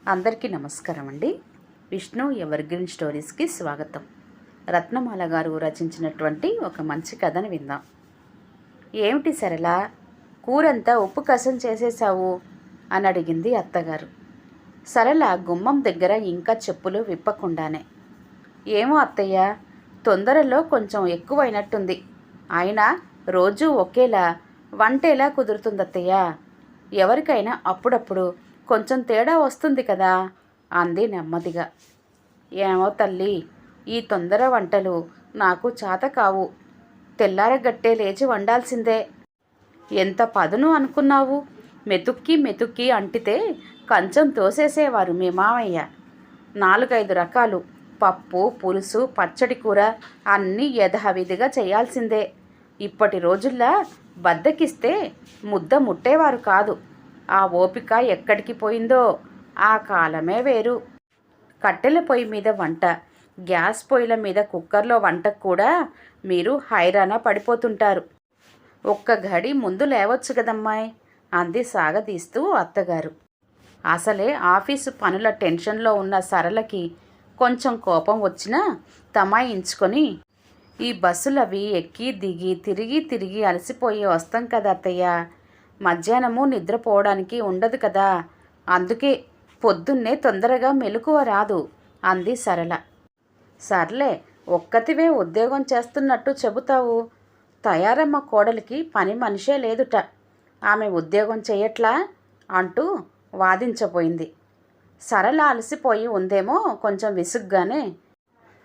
అందరికీ నమస్కారం అండి. విష్ణు ఎవర్గ్రీన్ స్టోరీస్కి స్వాగతం. రత్నమాల గారు రచించినటువంటి ఒక మంచి కథను విందాం. ఏమిటి సరళ, కూరంతా ఉప్పు కసం చేసేశావు అని అడిగింది అత్తగారు. సరళ గుమ్మం దగ్గర ఇంకా చెప్పులు విప్పకుండానే, ఏమో అత్తయ్య, తొందరలో కొంచెం ఎక్కువైనట్టుంది. అయినా రోజూ ఒకేలా వంటేలా కుదురుతుంది అత్తయ్య. ఎవరికైనా అప్పుడప్పుడు కొంచెం తేడా వస్తుంది కదా అంది నెమ్మదిగా. ఏమో తల్లి, ఈ తొందర వంటలు నాకు చేత కావు. తెల్లారగట్టే లేచి వండాల్సిందే. ఎంత పదును అనుకున్నావు? మెతుక్కి అంటితే కంచం తోసేసేవారు మీ మామయ్య. 4-5 రకాలు పప్పు, పులుసు, పచ్చడి, కూర అన్నీ యథావిధిగా చేయాల్సిందే. ఇప్పటి రోజుల్లో బద్దకిస్తే ముద్ద ముట్టేవారు కాదు. ఆ ఓపిక ఎక్కడికి పోయిందో. ఆ కాలమే వేరు. కట్టెల పొయ్యి మీద వంట, గ్యాస్ పొయ్యిల మీద కుక్కర్లో వంటకు కూడా మీరు హైరాణ పడిపోతుంటారు. ఒక్క గడి ముందు లేవచ్చు కదమ్మాయి అంది సాగదీస్తూ అత్తగారు. అసలే ఆఫీసు పనుల టెన్షన్లో ఉన్న సరళకి కొంచెం కోపం వచ్చినా తమాయించుకొని, ఈ బస్సులవి ఎక్కి దిగి తిరిగి అలసిపోయి వస్తాం కదా అత్తయ్య, మధ్యాహ్నము నిద్రపోవడానికి ఉండదు కదా, అందుకే పొద్దున్నే తొందరగా మెలకువ రాదు అంది సరళ. సర్లే, ఒక్కతివే ఉద్యోగం చేస్తున్నట్టు చెబుతావు. తయారమ్మ కోడలికి పని మనిషే లేదుట. ఆమె ఉద్యోగం చేయట్లా అంటూ వాదించబోయింది. సరళ అలసిపోయి ఉందేమో కొంచెం విసుగ్గానే.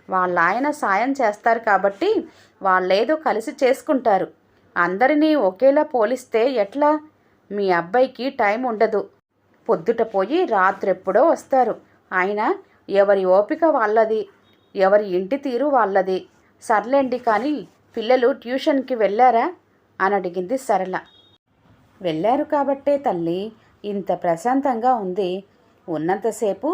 వాళ్ళాయన సాయం చేస్తారు కాబట్టి వాళ్ళేదో కలిసి చేసుకుంటారు. అందరినీ ఒకేలా పోలిస్తే ఎట్లా? మీ అబ్బాయికి టైం ఉండదు. పొద్దుట పోయి రాత్రెప్పుడో వస్తారు. అయినా ఎవరి ఓపిక వాళ్ళది, ఎవరి ఇంటి తీరు వాళ్ళది. సర్లేండి, కానీ పిల్లలు ట్యూషన్కి వెళ్ళారా అని అడిగింది సరళ. వెళ్ళారు కాబట్టే తల్లి ఇంత ప్రశాంతంగా ఉంది. ఉన్నంతసేపు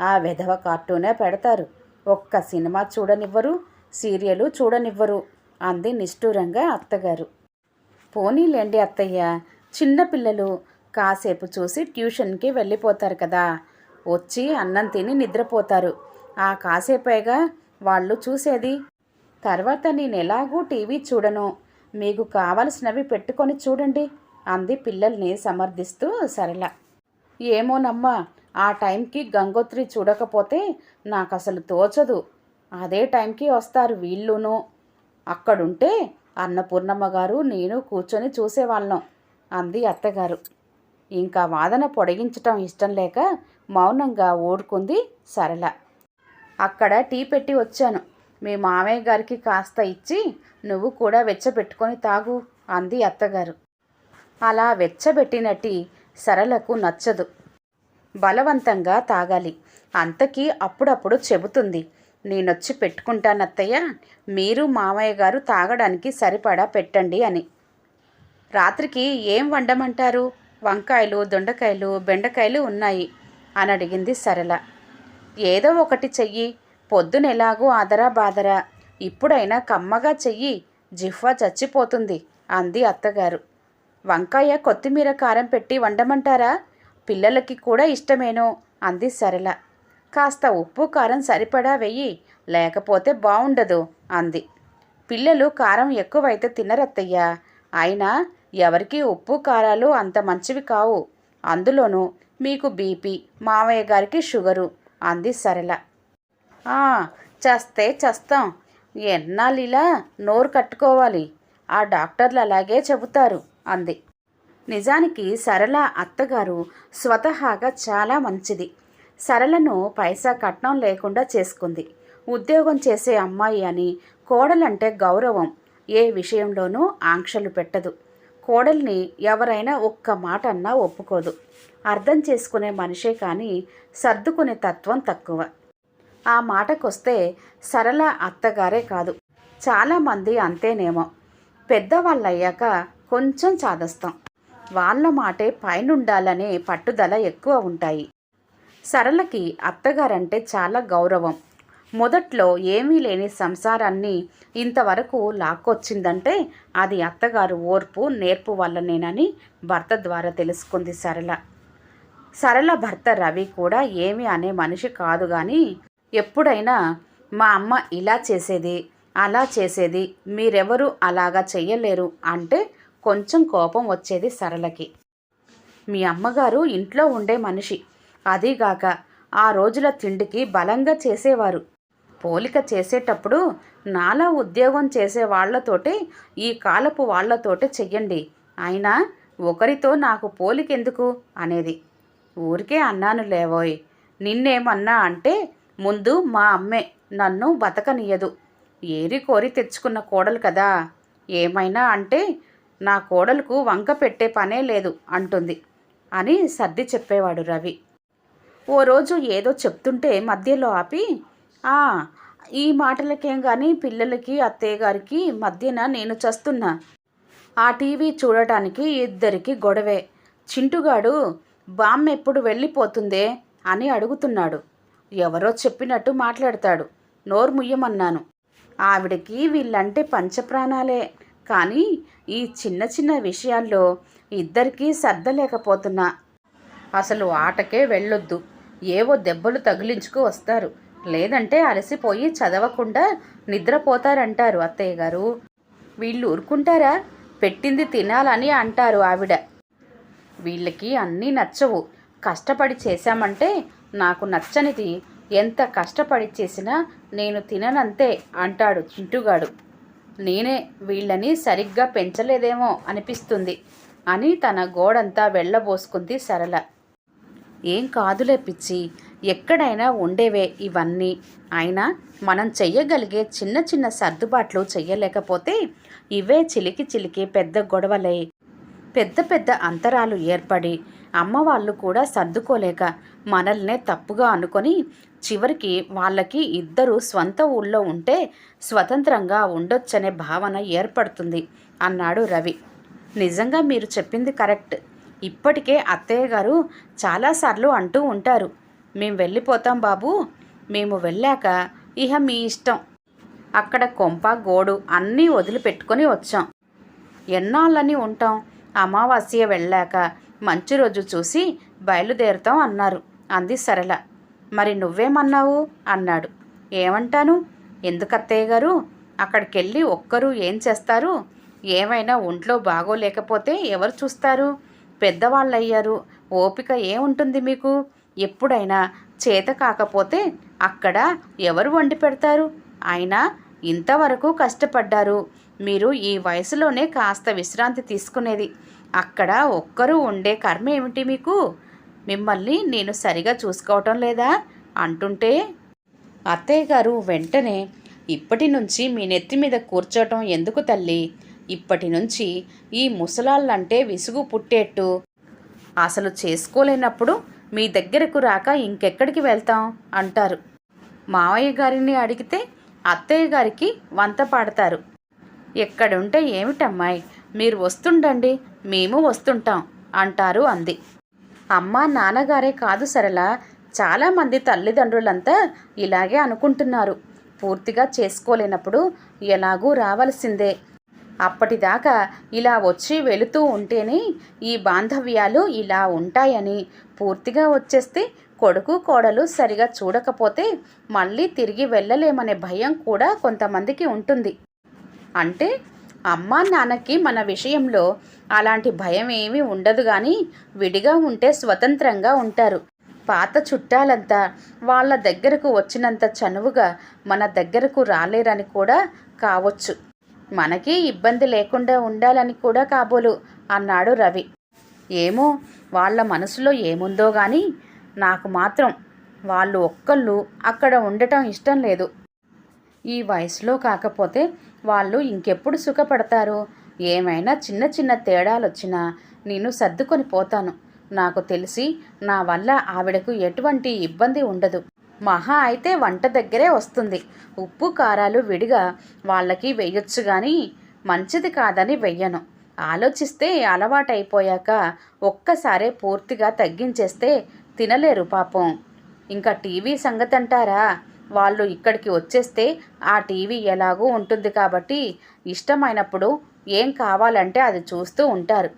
ఆ వెధవ కార్టూనే పెడతారు. ఒక్క సినిమా చూడనివ్వరు, సీరియలు చూడనివ్వరు అంది నిష్ఠూరంగా అత్తగారు. పోనీలేండి అత్తయ్య, చిన్నపిల్లలు కాసేపు చూసి ట్యూషన్కి వెళ్ళిపోతారు కదా, వచ్చి అన్నం తిని నిద్రపోతారు. ఆ కాసేపేగా వాళ్ళు చూసేది. తర్వాత నేను ఎలాగూ టీవీ చూడను, మీకు కావలసినవి పెట్టుకొని చూడండి అంది పిల్లల్ని సమర్థిస్తూ సరళ. ఏమోనమ్మా, ఆ టైంకి గంగోత్రి చూడకపోతే నాకు అసలు తోచదు. అదే టైంకి వస్తారు వీళ్ళును. అక్కడుంటే అన్నపూర్ణమ్మ గారు నేను కూర్చొని చూసేవాళ్ళం అంది అత్తగారు. ఇంకా వాదన పొడిగించటం ఇష్టం లేక మౌనంగా ఊరుకుంది సరళ. అక్కడ టీ పెట్టి వచ్చాను. మీ మామయ్య గారికి కాస్త ఇచ్చి నువ్వు కూడా వెచ్చబెట్టుకొని తాగు అంది అత్తగారు. అలా వెచ్చబెట్టిన టీ సరళకు నచ్చదు. బలవంతంగా తాగాలి. అంతకీ అప్పుడప్పుడు చెబుతుంది, నేనొచ్చి పెట్టుకుంటానత్తయ్య, మీరు మామయ్య గారు తాగడానికి సరిపడా పెట్టండి అని. రాత్రికి ఏం వండమంటారు? వంకాయలు, దొండకాయలు, బెండకాయలు ఉన్నాయి అని అడిగింది సరళ. ఏదో ఒకటి చెయ్యి. పొద్దునెలాగూ ఆదరా బాదరా, ఇప్పుడైనా కమ్మగా చెయ్యి, జిహ్వ చచ్చిపోతుంది అంది అత్తగారు. వంకాయ కొత్తిమీర కారం పెట్టి వండమంటారా? పిల్లలకి కూడా ఇష్టమేనో అంది సరళ. కాస్త ఉప్పు కారం సరిపడా వెయ్యి, లేకపోతే బాగుండదు అంది. పిల్లలు కారం ఎక్కువైతే తినరత్తయ్య. అయినా ఎవరికి ఉప్పు కారాలు అంత మంచివి కావు. అందులోనూ మీకు బీపీ, మావయ్య గారికి షుగరు అంది సరళ. చస్తే చస్తాం. ఎన్నాళ్ళిలా నోరు కట్టుకోవాలి? ఆ డాక్టర్లు అలాగే చెబుతారు అంది. నిజానికి సరళ అత్తగారు స్వతహాగా చాలా మంచిది. సరళను పైసా కట్నం లేకుండా చేసుకుంది. ఉద్యోగం చేసే అమ్మాయి అని, కోడలంటే గౌరవం, ఏ విషయంలోనూ ఆంక్షలు పెట్టదు. కోడల్ని ఎవరైనా ఒక్క మాట అన్నా ఒప్పుకోదు. అర్థం చేసుకునే మనిషే కానీ సర్దుకునే తత్వం తక్కువ. ఆ మాటకొస్తే సరళ అత్తగారే కాదు, చాలామంది అంతేనేమో. పెద్దవాళ్ళయ్యాక కొంచెం చాదస్తాం. వాళ్ళ మాటే పైనుండాలనే పట్టుదల ఎక్కువ ఉంటాయి. సరళకి అత్తగారంటే చాలా గౌరవం. మొదట్లో ఏమీ లేని సంసారాన్ని ఇంతవరకు లాక్కొచ్చిందంటే అది అత్తగారు ఓర్పు, నేర్పు వల్లనేనని భర్త ద్వారా తెలుసుకుంది సరళ. సరళ భర్త రవి కూడా ఏమీ అనే మనిషి కాదు, కానీ ఎప్పుడైనా మా అమ్మ ఇలా చేసేది అలా చేసేది, మీరెవరు అలాగా చెయ్యలేరు అంటే కొంచెం కోపం వచ్చేది సరళకి. మీ అమ్మగారు ఇంట్లో ఉండే మనిషి, అదీగాక ఆ రోజుల తిండికి బలంగా చేసేవారు. పోలిక చేసేటప్పుడు నాలా ఉద్యోగం చేసే వాళ్లతోటే ఈ కాలపు వాళ్లతోటే చెయ్యండి, అయినా ఒకరితో నాకు పోలికెందుకు అనేది. ఊరికే అన్నాను లేవోయ్, నిన్నేమన్నా అంటే ముందు మా అమ్మే నన్ను బతకనియదు. ఏరి కోరి తెచ్చుకున్న కోడలు కదా, ఏమైనా అంటే నా కోడలకు వంక పెట్టే పనే లేదు అంటుంది అని సర్ది చెప్పేవాడు రవి. ఓ రోజు ఏదో చెప్తుంటే మధ్యలో ఆపి, ఈ మాటలకేం కానీ పిల్లలకి అత్తయ్య గారికి మధ్యన నేను చస్తున్నా. ఆ టీవీ చూడటానికి ఇద్దరికి గొడవే. చింటుగాడు బామ్మ ఎప్పుడు వెళ్ళిపోతుందే అని అడుగుతున్నాడు. ఎవరో చెప్పినట్టు మాట్లాడతాడు. నోరు ముయ్యమన్నాను. ఆవిడకి వీళ్ళంటే పంచప్రాణాలే, కానీ ఈ చిన్న చిన్న విషయాల్లో ఇద్దరికీ సర్దలేకపోతున్నా. అసలు ఆటకే వెళ్ళొద్దు, ఏవో దెబ్బలు తగిలించుకు వస్తారు, లేదంటే అలసిపోయి చదవకుండా నిద్రపోతారంటారు అత్తయ్య గారు. వీళ్ళు ఊరుకుంటారా? పెట్టింది తినాలని అంటారు ఆవిడ. వీళ్ళకి అన్నీ నచ్చవు. కష్టపడి చేశామంటే నాకు నచ్చనిది ఎంత కష్టపడి చేసినా నేను తిననంతే అంటాడు చింటుగాడు. నేనే వీళ్ళని సరిగ్గా పెంచలేదేమో అనిపిస్తుంది అని తన గోడంతా వెళ్ళబోసుకుంది సరళ. ఏం కాదులే పిచ్చి, ఎక్కడైనా ఉండేవే ఇవన్నీ. అయినా మనం చెయ్యగలిగే చిన్న చిన్న సర్దుబాట్లు చెయ్యలేకపోతే ఇవే చిలికి చిలికి పెద్ద గొడవలై పెద్ద పెద్ద అంతరాలు ఏర్పడి అమ్మవాళ్ళు కూడా సర్దుకోలేక మనల్నే తప్పుగా అనుకొని చివరికి వాళ్ళకి ఇద్దరు స్వంత ఊళ్ళో ఉంటే స్వతంత్రంగా ఉండొచ్చనే భావన ఏర్పడుతుంది అన్నాడు రవి. నిజంగా మీరు చెప్పింది కరెక్ట్. ఇప్పటికే అత్తయ్య గారు చాలాసార్లు అంటూ ఉంటారు, మేము వెళ్ళిపోతాం బాబు, మేము వెళ్ళాక ఇహ మీ ఇష్టం. అక్కడ కొంప గోడు అన్నీ వదిలిపెట్టుకొని వచ్చాం. ఎన్నాళ్ళని ఉంటాం? అమావాస్య వెళ్ళాక మంచి రోజు చూసి బయలుదేరుతాం అన్నారు అంది సరళ. మరి నువ్వేమన్నావు అన్నాడు. ఏమంటాను, ఎందుకు అత్తయ్య గారు, అక్కడికెళ్ళి ఒక్కరు ఏం చేస్తారు? ఏమైనా ఒంట్లో బాగోలేకపోతే ఎవరు చూస్తారు? పెద్దవాళ్ళయ్యారు, ఓపిక ఏముంటుంది మీకు? ఎప్పుడైనా చేత కాకపోతే అక్కడ ఎవరు వండి పెడతారు? అయినా ఇంతవరకు కష్టపడ్డారు మీరు, ఈ వయసులోనే కాస్త విశ్రాంతి తీసుకునేది. అక్కడ ఒక్కరూ ఉండే కర్మ ఏమిటి మీకు? మిమ్మల్ని నేను సరిగా చూసుకోవటం లేదా అంటుంటే అత్తయ్య గారు వెంటనే, ఇప్పటి నుంచి మీ నెత్తి మీద కూర్చోటం ఎందుకు తల్లి? ఇప్పటి నుంచి ఈ ముసలాళ్ళంటే విసుగు పుట్టేట్టు. అసలు చేసుకోలేనప్పుడు మీ దగ్గరకు రాక ఇంకెక్కడికి వెళ్తాం అంటారు. మావయ్య గారిని అడిగితే అత్తయ్య గారికి వంత పాడతారు. ఎక్కడుంటే ఏమిటమ్మాయి, మీరు వస్తుండండి, మేము వస్తుంటాం అంటారు అంది. అమ్మ నాన్నగారే కాదు సరళ, చాలామంది తల్లిదండ్రులంతా ఇలాగే అనుకుంటున్నారు. పూర్తిగా చేసుకోలేనప్పుడు ఎలాగూ రావాల్సిందే. అప్పటిదాకా ఇలా వచ్చి వెళుతూ ఉంటేనే ఈ బాంధవ్యాలు ఇలా ఉంటాయని, పూర్తిగా వచ్చేస్తే కొడుకు కోడలు సరిగా చూడకపోతే మళ్ళీ తిరిగి వెళ్ళలేమనే భయం కూడా కొంతమందికి ఉంటుంది. అంటే అమ్మా నాన్నకి మన విషయంలో అలాంటి భయం ఏమీ ఉండదు, కానీ విడిగా ఉంటే స్వతంత్రంగా ఉంటారు. పాత చుట్టాలంతా వాళ్ళ దగ్గరకు వచ్చినంత చనువుగా మన దగ్గరకు రాలేరని కూడా కావచ్చు. మనకి ఇబ్బంది లేకుండా ఉండాలని కూడా కాబోలు అన్నాడు రవి. ఏమో వాళ్ళ మనసులో ఏముందో కానీ నాకు మాత్రం వాళ్ళు ఒక్కళ్ళు అక్కడ ఉండటం ఇష్టం లేదు. ఈ వయసులో కాకపోతే వాళ్ళు ఇంకెప్పుడు సుఖపడతారు? ఏమైనా చిన్న చిన్న తేడాలు వచ్చినా నేను సర్దుకొని పోతాను. నాకు తెలిసి నా వల్ల ఆవిడకు ఎటువంటి ఇబ్బంది ఉండదు. మహా అయితే వంట దగ్గరే వస్తుంది. ఉప్పు కారాలు విడిగా వాళ్ళకి వెయ్యొచ్చు, కానీ మంచిది కాదని వెయ్యను. ఆలోచిస్తే అలవాటైపోయాక ఒక్కసారే పూర్తిగా తగ్గించేస్తే తినలేరు పాపం. ఇంకా టీవీ సంగతి అంటారా? వాళ్ళు ఇక్కడికి వచ్చేస్తే ఆ టీవీ ఎలాగూ ఉంటుంది కాబట్టి ఇష్టమైనప్పుడు ఏం కావాలంటే అది చూస్తూ ఉంటారు.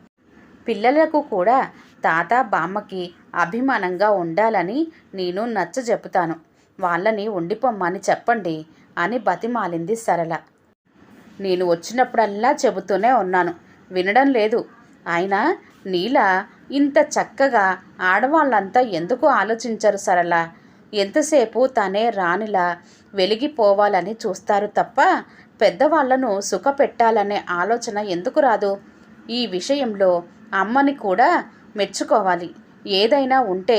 పిల్లలకు కూడా తాత బామ్మకి అభిమానంగా ఉండాలని నేను నచ్చజెప్పుతాను. వాళ్ళని ఉండిపోమ్మని చెప్పండి అని బతిమాలింది సరళ. నేను వచ్చినప్పుడల్లా చెబుతూనే ఉన్నాను, వినడం లేదు. అయినా నీలా ఇంత చక్కగా ఆడవాళ్ళంతా ఎందుకు ఆలోచించరు సరళ? ఎంతసేపు తనే రాణిలా వెలిగిపోవాలని చూస్తారు తప్ప పెద్దవాళ్లను సుఖపెట్టాలనే ఆలోచన ఎందుకు రాదు? ఈ విషయంలో అమ్మని కూడా మెచ్చుకోవాలి. ఏదైనా ఉంటే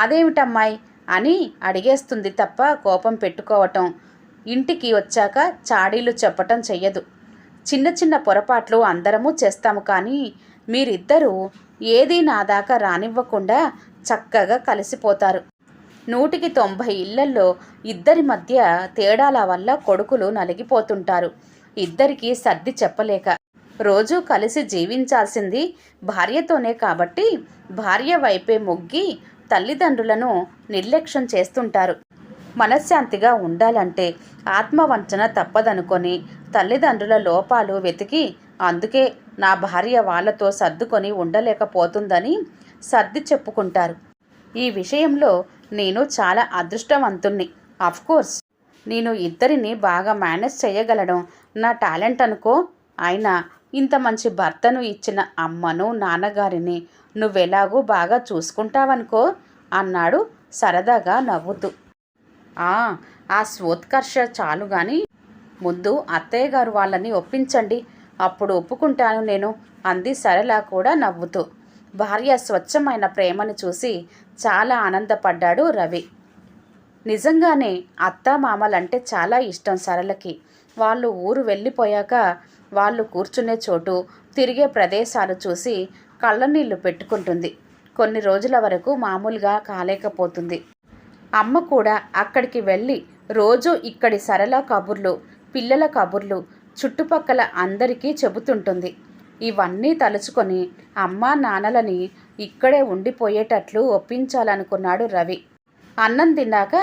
అదేమిటమ్మాయి అని అడిగేస్తుంది తప్ప కోపం పెట్టుకోవటం, ఇంటికి వచ్చాక చాడీలు చెప్పటం చెయ్యదు. చిన్న చిన్న పొరపాట్లు అందరము చేస్తాము, కానీ మీరిద్దరూ ఏదీ నా దాకా రానివ్వకుండా చక్కగా కలిసిపోతారు. 100కి 90 ఇళ్లల్లో ఇద్దరి మధ్య తేడాల వల్ల కొడుకులు నలిగిపోతుంటారు. ఇద్దరికీ సర్ది చెప్పలేక. రోజూ కలిసి జీవించాల్సింది భార్యతోనే కాబట్టి భార్య వైపే మొగ్గి తల్లిదండ్రులను నిర్లక్ష్యం చేస్తుంటారు. మనశ్శాంతిగా ఉండాలంటే ఆత్మవంచన తప్పదనుకొని తల్లిదండ్రుల లోపాలు వెతికి, అందుకే నా భార్య వాళ్ళతో సర్దుకొని ఉండలేకపోతుందని సర్ది చెప్పుకుంటారు. ఈ విషయంలో నేను చాలా అదృష్టవంతుణ్ణి. అఫ్కోర్స్ నేను ఇద్దరిని బాగా మేనేజ్ చేయగలడం నా టాలెంట్ అనుకో. అయినా ఇంత మంచి భర్తను ఇచ్చిన అమ్మను నాన్నగారిని నువ్వెలాగూ బాగా చూసుకుంటావనుకో అన్నాడు సరదాగా నవ్వుతూ. ఆ స్వోత్కర్ష చాలు గాని ముందు అత్తయ్య గారు వాళ్ళని ఒప్పించండి, అప్పుడు ఒప్పుకుంటాను నేను అంది సరళ కూడా నవ్వుతూ. భార్య స్వచ్ఛమైన ప్రేమను చూసి చాలా ఆనందపడ్డాడు రవి. నిజంగానే అత్తామామలంటే చాలా ఇష్టం సరళకి. వాళ్ళు ఊరు వెళ్ళిపోయాక వాళ్ళు కూర్చునే చోటు, తిరిగే ప్రదేశాలు చూసి కళ్ళనీళ్ళు పెట్టుకుంటుంది. కొన్ని రోజుల వరకు మామూలుగా కాలేకపోతుంది. అమ్మ కూడా అక్కడికి వెళ్ళి రోజు ఇక్కడి సరళ కబుర్లు, పిల్లల కబుర్లు చుట్టుపక్కల అందరికీ చెబుతుంటుంది. ఇవన్నీ తలుచుకొని అమ్మా నాన్నలని ఇక్కడే ఉండిపోయేటట్లు ఒప్పించాలనుకున్నాడు రవి. అన్నం తిన్నాక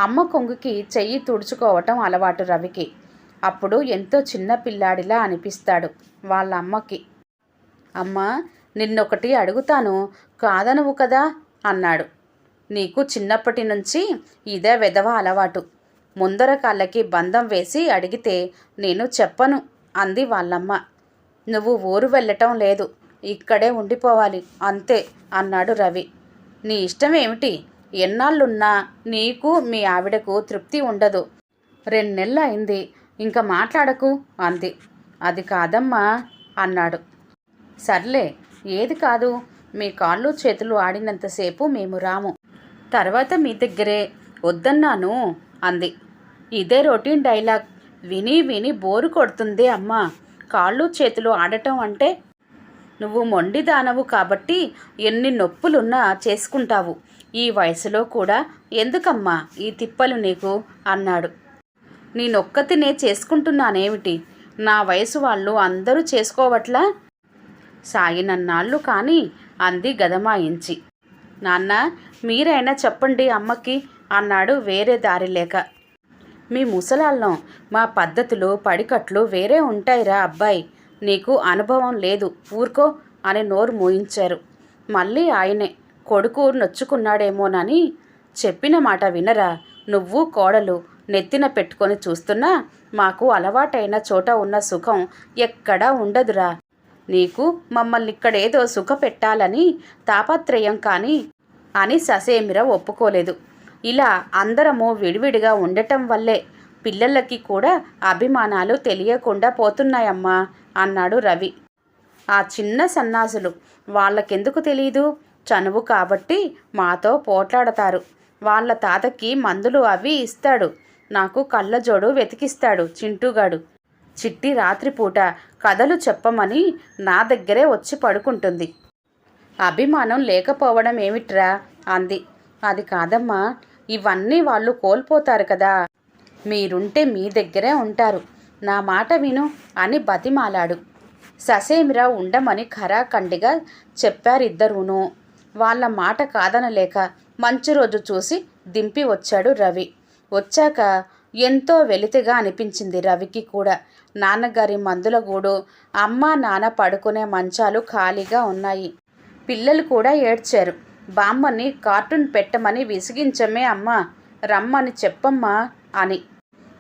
అమ్మ కొంగుకి చెయ్యి తుడుచుకోవటం అలవాటు రవికి. అప్పుడు ఎంతో చిన్న పిల్లాడిలా అనిపిస్తాడు వాళ్ళ అమ్మకి. అమ్మా, నిన్నొకటి అడుగుతాను, కాదనవు కదా అన్నాడు. నీకు చిన్నప్పటి నుంచి ఇదే వెధవ అలవాటు. ముందర కాళ్ళకి బంధం వేసి అడిగితే నేను చెప్పను అంది వాళ్ళమ్మ. నువ్వు ఊరు వెళ్ళటం లేదు, ఇక్కడే ఉండిపోవాలి అంతే అన్నాడు రవి. నీ ఇష్టం ఏమిటి? ఎన్నాళ్ళున్నా నీకు మీ ఆవిడకు తృప్తి ఉండదు. 2 నెలలు అయింది, ఇంకా మాట్లాడకు అంది. అది కాదమ్మా అన్నాడు. సర్లే, ఏది కాదు? మీ కాళ్ళు చేతులు ఆడినంతసేపు మేము రాము, తర్వాత మీ దగ్గరే వద్దన్నాను అంది. ఇదే రొటీన్ డైలాగ్ విని విని బోరు కొడుతుంది అమ్మా. కాళ్ళు చేతులు ఆడటం అంటే? నువ్వు మొండిదానవు కాబట్టి ఎన్ని నొప్పులున్నా చేసుకుంటావు. ఈ వయసులో కూడా ఎందుకమ్మా ఈ తిప్పలు నీకు అన్నాడు. నేనొక్కతినే చేసుకుంటున్నానేమిటి? నా వయసు వాళ్ళు అందరూ చేసుకోవట్లా? సాగినన్నాళ్ళు కానీ అంది గదమాయించి. నాన్న, మీరైనా చెప్పండి అమ్మకి అన్నాడు వేరే దారి లేక. మీ ముసలాళ్ళం, మా పద్ధతులు పడికట్లు వేరే ఉంటాయిరా అబ్బాయి, నీకు అనుభవం లేదు, ఊరుకో అని నోరు మూయించారు. మళ్ళీ ఆయనే కొడుకు నొచ్చుకున్నాడేమోనని చెప్పిన మాట వినరా? నువ్వు కోడలు నెత్తిన పెట్టుకొని చూస్తున్నా మాకు అలవాటైన చోట ఉన్న సుఖం ఎక్కడా ఉండదురా. నీకు మమ్మల్ని ఇక్కడేదో సుఖ పెట్టాలని తాపత్రయం కానీ అని ససేమిరా ఒప్పుకోలేదు. ఇలా అందరము విడివిడిగా ఉండటం వల్లే పిల్లలకి కూడా అభిమానాలు తెలియకుండా పోతున్నాయమ్మా అన్నాడు రవి. ఆ చిన్న సన్నాసులు వాళ్ళకెందుకు తెలీదు? చనువు కాబట్టి మాతో పోట్లాడతారు. వాళ్ళ తాతకి మందులు అవి ఇస్తాడు, నాకు కళ్ళజోడు వెతికిస్తాడు చింటూగాడు. చిట్టి రాత్రిపూట కథలు చెప్పమని నా దగ్గరే వచ్చి పడుకుంటుంది. అభిమానం లేకపోవడం ఏమిట్రా అంది. అది కాదమ్మా, ఇవన్నీ వాళ్ళు కోల్పోతారు కదా. మీరుంటే మీ దగ్గరే ఉంటారు, నా మాట విను అని బతిమాలాడు. ససేమిరా ఉండమని ఖరాఖండిగా చెప్పారిద్దరూనూ. వాళ్ళ మాట కాదనలేక మంచి రోజు చూసి దింపి వచ్చాడు రవి. వచ్చాక ఎంతో వెలితిగా అనిపించింది రవికి కూడా. నాన్నగారి మందుల గూడు, అమ్మ నాన్న పడుకునే మంచాలు ఖాళీగా ఉన్నాయి. పిల్లలు కూడా ఏడ్చారు. బామ్మని కార్టూన్ పెట్టమని విసిగించమే అమ్మ, రమ్మని చెప్పమ్మా అని.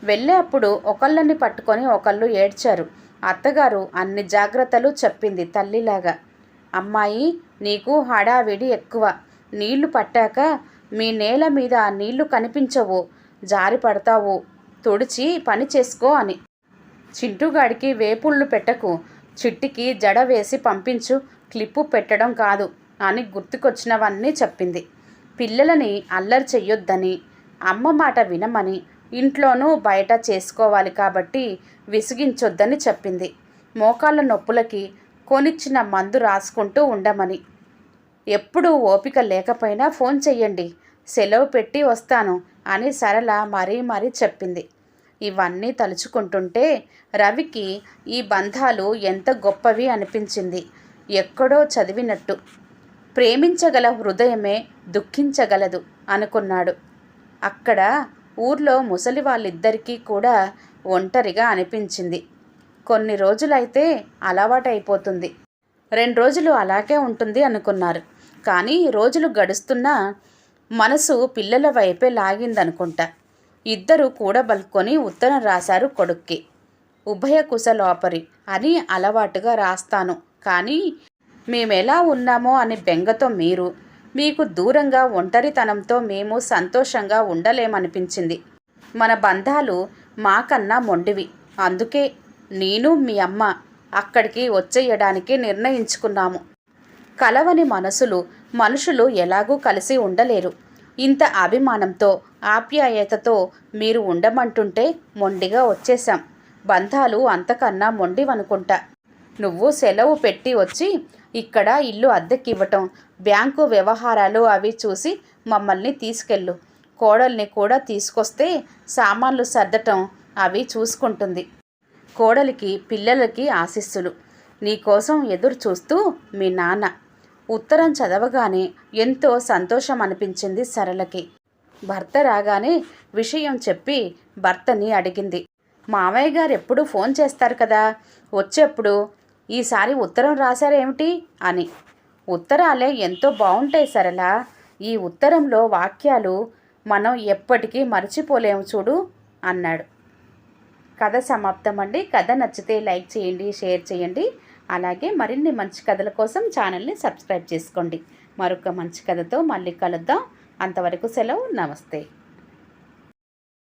వెళ్ళేప్పుడు ఒకళ్ళని పట్టుకొని ఒకళ్ళు ఏడ్చారు. అత్తగారు అన్ని జాగ్రత్తలు చెప్పింది తల్లిలాగా. అమ్మాయి, నీకు హడావిడి ఎక్కువ. నీళ్లు పట్టాక మీ నేల మీద నీళ్లు కనిపించవు, జారి పడతావు, తుడిచి పని చేసుకో అని. చింటుగాడికి వేపుళ్ళు పెట్టకు, చిట్టికి జడ వేసి పంపించు, క్లిప్పు పెట్టడం కాదు అని గుర్తుకొచ్చినవన్నీ చెప్పింది. పిల్లలని అల్లరి చెయ్యొద్దని, అమ్మ మాట వినమని, ఇంట్లోనూ బయట చేసుకోవాలి కాబట్టి విసిగించొద్దని చెప్పింది. మోకాళ్ళ నొప్పులకి కొనిచ్చిన మందు రాసుకుంటూ ఉండమని. ఎప్పుడు ఓపిక లేకపోయినా ఫోన్ చెయ్యండి, సెలవు పెట్టి వస్తాను అని సరళ మరీ చెప్పింది. ఇవన్నీ తలుచుకుంటుంటే రవికి ఈ బంధాలు ఎంత గొప్పవి అనిపించింది. ఎక్కడో చదివినట్టు. ప్రేమించగల హృదయమే దుఃఖించగలదు అనుకున్నాడు. అక్కడ ఊర్లో ముసలి వాళ్ళిద్దరికీ కూడా ఒంటరిగా అనిపించింది. కొన్ని రోజులైతే అలవాటైపోతుంది, 2 రోజులు అలాగే ఉంటుంది అనుకున్నారు. కానీ రోజులు గడుస్తున్నా మనసు పిల్లల వైపే లాగిందనుకుంటా. ఇద్దరు కూడబలుకొని ఉత్తరం రాశారు కొడుక్కి. ఉభయ కుశలోపరి అని అలవాటుగా రాస్తాను, కానీ మేమెలా ఉన్నామో అని బెంగతో మీరు, మీకు దూరంగా ఒంటరితనంతో మేము సంతోషంగా ఉండలేమనిపించింది. మన బంధాలు మాకన్నా మొండివి. అందుకే నేను మీ అమ్మ అక్కడికి వచ్చేయడానికి నిర్ణయించుకున్నాము. కలవని మనుషులు ఎలాగూ కలిసి ఉండలేరు. ఇంత అభిమానంతో ఆప్యాయతతో మీరు ఉండమంటుంటే మొండిగా వచ్చేశాం. బంధాలు అంతకన్నా మొండివనుకుంటా. నువ్వు సెలవు పెట్టి వచ్చి ఇక్కడ ఇల్లు అద్దెకివ్వటం, బ్యాంకు వ్యవహారాలు అవి చూసి మమ్మల్ని తీసుకెళ్ళు. కోడల్ని కూడా తీసుకొస్తే సామాన్లు సర్దటం అవి చూసుకుంటుంది. కోడలికి పిల్లలకి ఆశీస్సులు. నీకోసం ఎదురు చూస్తూ మీ నాన్న. ఉత్తరం చదవగానే ఎంతో సంతోషం అనిపించింది సరళకి. భర్త రాగానే విషయం చెప్పి భర్తని అడిగింది. మామయ్య గారు ఎప్పుడు ఫోన్ చేస్తారు కదా, వచ్చేప్పుడు ఈసారి ఉత్తరం రాశారేమిటి అని. ఉత్తరాలే ఎంతో బాగుంటాయి సరళ. ఈ ఉత్తరంలో వాక్యాలు మనం ఎప్పటికీ మర్చిపోలేము చూడు అన్నాడు. కథ సమాప్తం అండి. కథ నచ్చితే లైక్ చేయండి, షేర్ చేయండి. అలాగే మరిన్ని మంచి కథల కోసం ఛానల్ని సబ్స్క్రైబ్ చేసుకోండి. మరొక మంచి కథతో మళ్ళీ కలుద్దాం. అంతవరకు సెలవు. నమస్తే.